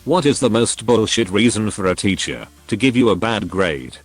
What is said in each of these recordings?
What is the most bullshit reason for a teacher to give you a bad grade?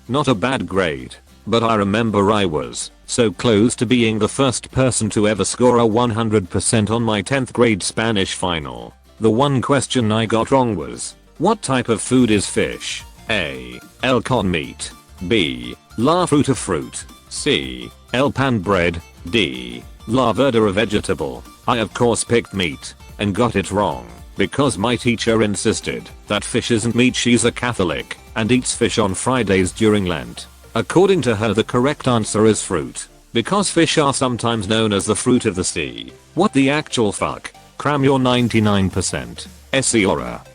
Not a bad grade, but I remember I was so close to being the first person to ever score a 100% on my 10th grade Spanish final. The one question I got wrong was, what type of food is fish? A. El con meat. B. La fruta fruit. C. El pan bread. D. La verdura vegetable. I of course picked meat and got it wrong because my teacher insisted that fish isn't meat. She's a Catholic and eats fish on Fridays during Lent. According to her, the correct answer is fruit because fish are sometimes known as the fruit of the sea. What the actual fuck? Cram your 99%. Esiora.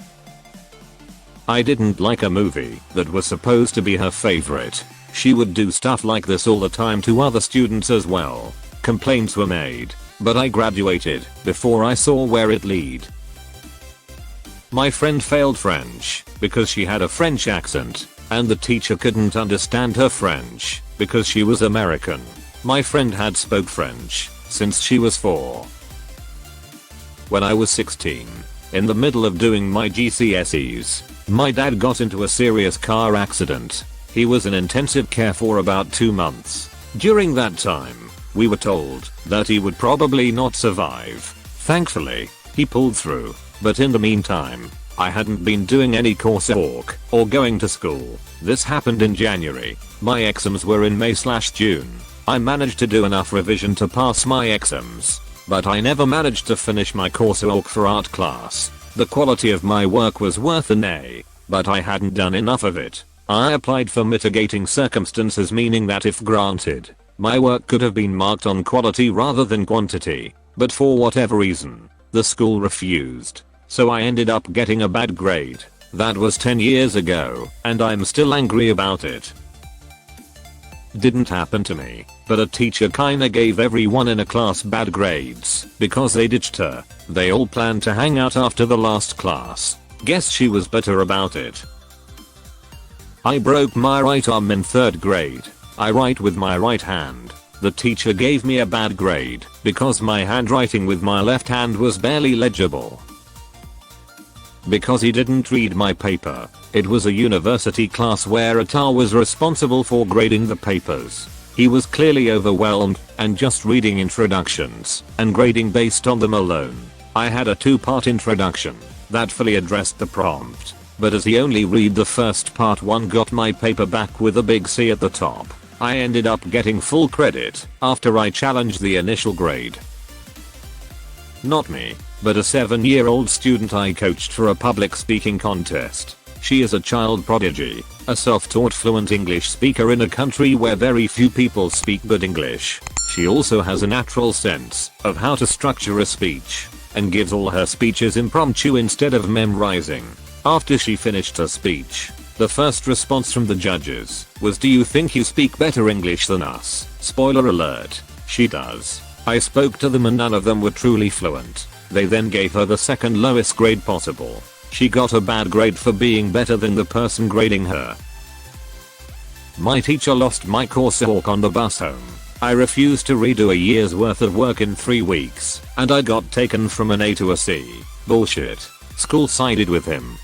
I didn't like a movie that was supposed to be her favorite. She would do stuff like this all the time to other students as well. Complaints were made, but I graduated before I saw where it lead. My friend failed French because she had a French accent, and the teacher couldn't understand her French because she was American. My friend had spoke French since she was 4. When I was 16, in the middle of doing my GCSEs, my dad got into a serious car accident. He was in intensive care for about 2 months. During that time, we were told that he would probably not survive. Thankfully, he pulled through, but in the meantime, I hadn't been doing any coursework or going to school. This happened in January. My exams were in May/June. I managed to do enough revision to pass my exams, but I never managed to finish my coursework for art class. The quality of my work was worth an A, but I hadn't done enough of it. I applied for mitigating circumstances, meaning that if granted, my work could have been marked on quality rather than quantity, but for whatever reason, the school refused. So I ended up getting a bad grade. That was 10 years ago, and I'm still angry about it. Didn't happen to me, but a teacher kinda gave everyone in a class bad grades because they ditched her. They all planned to hang out after the last class. Guess she was bitter about it. I broke my right arm in 3rd grade. I write with my right hand. The teacher gave me a bad grade because my handwriting with my left hand was barely legible. Because he didn't read my paper. It was a university class where a TA was responsible for grading the papers. He was clearly overwhelmed and just reading introductions and grading based on them alone. I had a 2-part introduction that fully addressed the prompt, but as he only read the first part, one got my paper back with a big C at the top. I ended up getting full credit after I challenged the initial grade. Not me, but a 7-year-old student I coached for a public speaking contest. She is a child prodigy, a self-taught fluent English speaker in a country where very few people speak good English. She also has a natural sense of how to structure a speech and gives all her speeches impromptu instead of memorizing. After she finished her speech, the first response from the judges was, "Do you think you speak better English than us?" Spoiler alert, she does. I spoke to them and none of them were truly fluent. They then gave her the second lowest grade possible. She got a bad grade for being better than the person grading her. My teacher lost my coursework on the bus home. I refused to redo a year's worth of work in 3 weeks, and I got taken from an A to a C. Bullshit. School sided with him.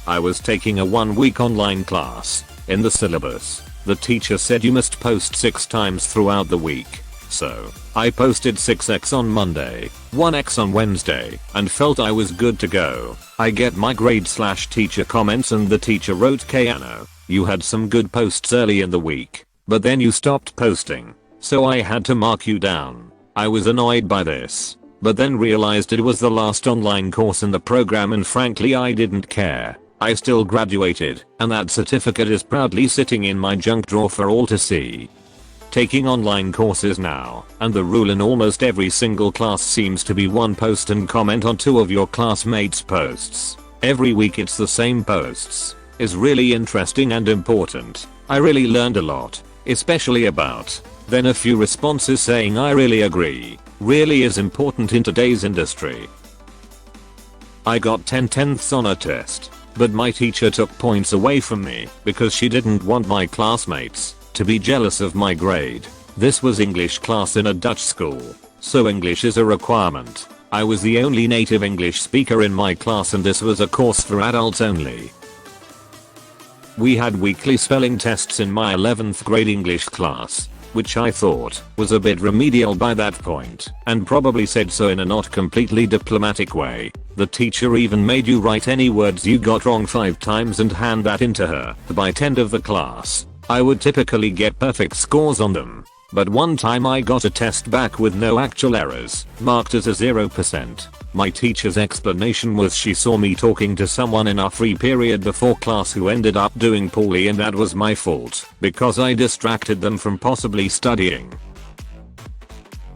I was taking a 1-week online class. In the syllabus, the teacher said you must post 6 times throughout the week. So, I posted 6x on Monday, 1x on Wednesday, and felt I was good to go. I get my grade/teacher comments and the teacher wrote, "Keanu, you had some good posts early in the week, but then you stopped posting, so I had to mark you down." I was annoyed by this, but then realized it was the last online course in the program and frankly I didn't care. I still graduated, and that certificate is proudly sitting in my junk drawer for all to see. Taking online courses now, and the rule in almost every single class seems to be one post and comment on 2 of your classmates' posts. Every week it's the same posts. Is really interesting and important. I really learned a lot, especially about. Then a few responses saying I really agree. Really is important in today's industry. I got 10/10ths on a test, but my teacher took points away from me because she didn't want my classmates to be jealous of my grade. This was English class in a Dutch school, so English is a requirement. I was the only native English speaker in my class and this was a course for adults only. We had weekly spelling tests in my 11th grade English class, which I thought was a bit remedial by that point, and probably said so in a not completely diplomatic way. The teacher even made you write any words you got wrong 5 times and hand that into her. By the end of the class, I would typically get perfect scores on them. But one time I got a test back with no actual errors, marked as a 0%. My teacher's explanation was she saw me talking to someone in our free period before class who ended up doing poorly and that was my fault because I distracted them from possibly studying.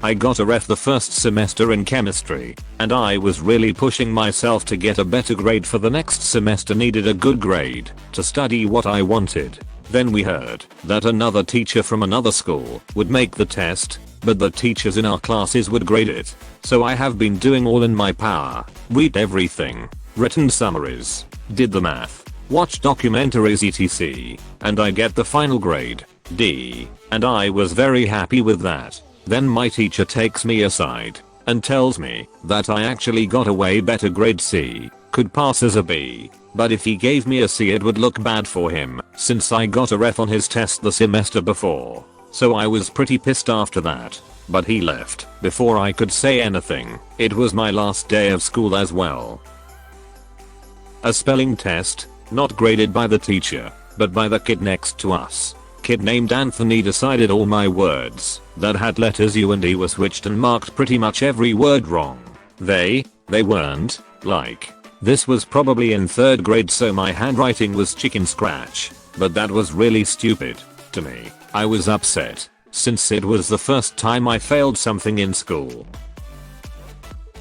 I got a F the first semester in chemistry, and I was really pushing myself to get a better grade for the next semester. Needed a good grade to study what I wanted. Then we heard that another teacher from another school would make the test, but the teachers in our classes would grade it. So I have been doing all in my power, read everything, written summaries, did the math, watched documentaries etc. And I get the final grade, D, and I was very happy with that. Then my teacher takes me aside and tells me that I actually got a way better grade, C, could pass as a B. But if he gave me a C it would look bad for him since I got a F on his test the semester before. So I was pretty pissed after that. But he left before I could say anything. It was my last day of school as well. A spelling test, not graded by the teacher, but by the kid next to us. Kid named Anthony decided all my words that had letters U and E were switched and marked pretty much every word wrong. They weren't, like. This was probably in 3rd grade so my handwriting was chicken scratch, but that was really stupid to me. I was upset since it was the first time I failed something in school.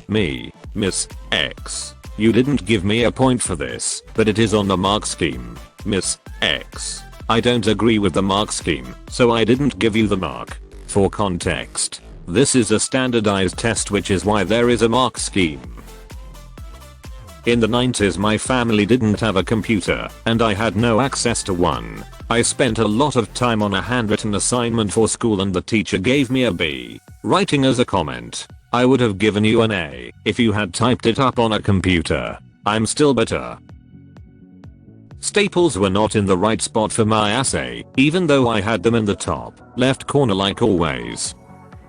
Me, Miss X. You didn't give me a point for this, but it is on the mark scheme, Miss X. I don't agree with the mark scheme, so I didn't give you the mark. For context, this is a standardized test which is why there is a mark scheme. In the 90s my family didn't have a computer and I had no access to one. I spent a lot of time on a handwritten assignment for school and the teacher gave me a B. Writing as a comment, I would have given you an A if you had typed it up on a computer. I'm still bitter. Staples were not in the right spot for my essay, even though I had them in the top left corner like always.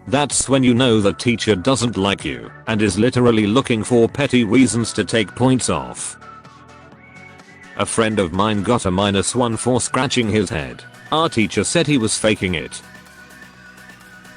That's when you know the teacher doesn't like you and is literally looking for petty reasons to take points off. A friend of mine got a -1 for scratching his head. Our teacher said he was faking it.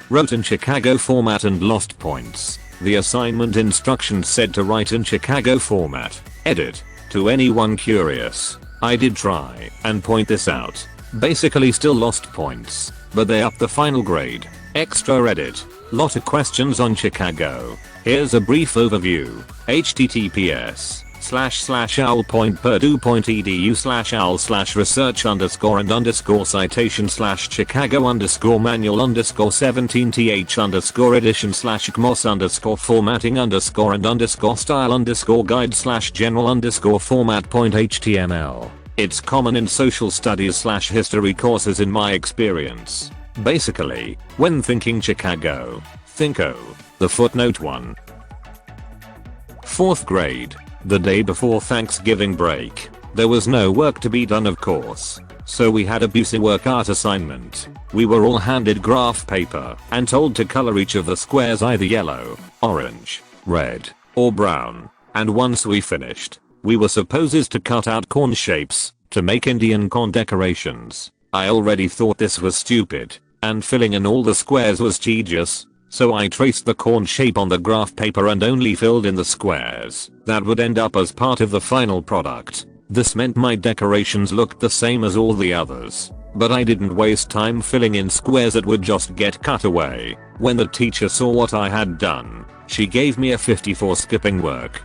Wrote in Chicago format and lost points. The assignment instructions said to write in Chicago format. Edit. To anyone curious, I did try and point this out. Basically still lost points, but they upped the final grade. AskReddit. Lot of questions on Chicago. Here's a brief overview. https://al.purdue.edu/al/research_citation/chicago_17th/amos/17th/general_formatting_style_formatting_guide/general_style_formatting_. It's common in social studies/history courses in my experience. Basically, when thinking Chicago, think O. The footnote 1. 4th grade. The day before Thanksgiving break. There was no work to be done of course. So we had a busy work art assignment. We were all handed graph paper and told to color each of the squares either yellow, orange, red, or brown. And once we finished, we were supposed to cut out corn shapes to make Indian corn decorations. I already thought this was stupid, and filling in all the squares was tedious, so I traced the corn shape on the graph paper and only filled in the squares that would end up as part of the final product. This meant my decorations looked the same as all the others, but I didn't waste time filling in squares that would just get cut away. When the teacher saw what I had done, she gave me a 50 for skipping work.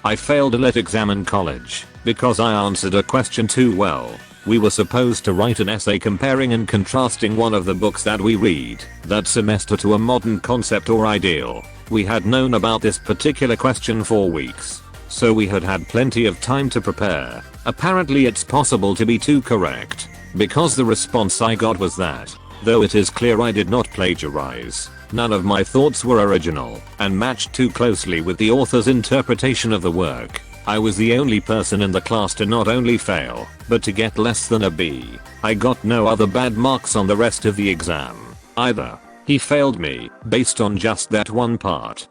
I failed a lit exam in college because I answered a question too well. We were supposed to write an essay comparing and contrasting one of the books that we read that semester to a modern concept or ideal. We had known about this particular question for weeks, so we had had plenty of time to prepare. Apparently it's possible to be too correct, because the response I got was that, though it is clear I did not plagiarize, None of my thoughts were original and matched too closely with the author's interpretation of the work. I was the only person in the class to not only fail, but to get less than a B. I got no other bad marks on the rest of the exam either. He failed me based on just that one part.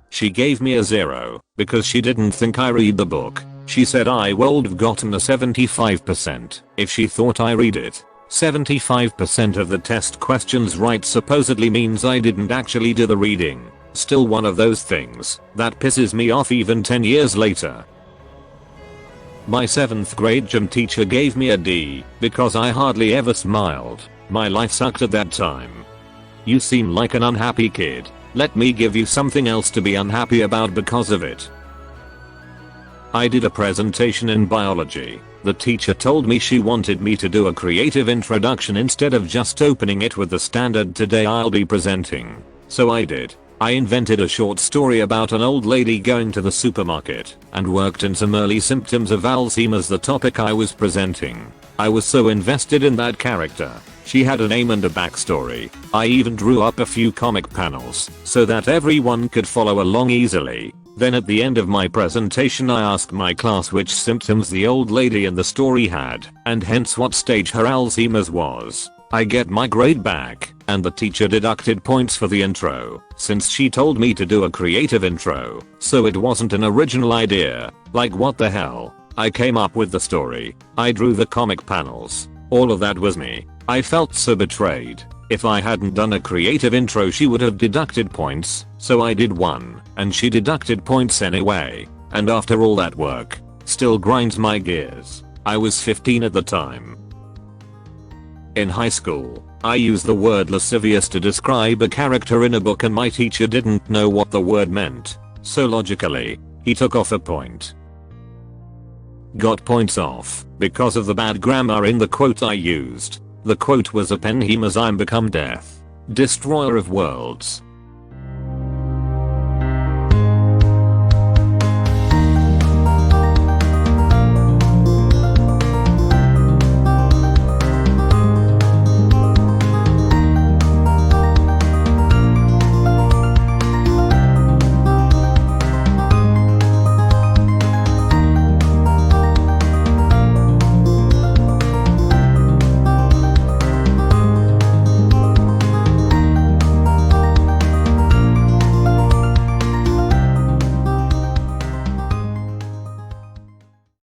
She gave me a 0 because she didn't think I read the book. She said I would have gotten a 75% if she thought I read it. 75% of the test questions right supposedly means I didn't actually do the reading. Still one of those things that pisses me off even 10 years later. My 7th grade gym teacher gave me a D because I hardly ever smiled. My life sucked at that time. You seem like an unhappy kid. Let me give you something else to be unhappy about because of it. I did a presentation in biology. The teacher told me she wanted me to do a creative introduction instead of just opening it with the standard "today I'll be presenting." So I did. I invented a short story about an old lady going to the supermarket and worked in some early symptoms of Alzheimer's, the topic I was presenting. I was so invested in that character. She had a name and a backstory. I even drew up a few comic panels so that everyone could follow along easily. Then at the end of my presentation I asked my class which symptoms the old lady in the story had, and hence what stage her Alzheimer's was. I get my grade back, and the teacher deducted points for the intro, since she told me to do a creative intro, so it wasn't an original idea. Like what the hell? I came up with the story. I drew the comic panels. All of that was me. I felt so betrayed. If I hadn't done a creative intro she would have deducted points, so I did one, and she deducted points anyway. And after all that work, still grinds my gears. I was 15 at the time. In high school, I used the word lascivious to describe a character in a book and my teacher didn't know what the word meant. So logically, he took off a point. Got points off because of the bad grammar in the quote I used. The quote was a penhemas I'm become death, destroyer of worlds.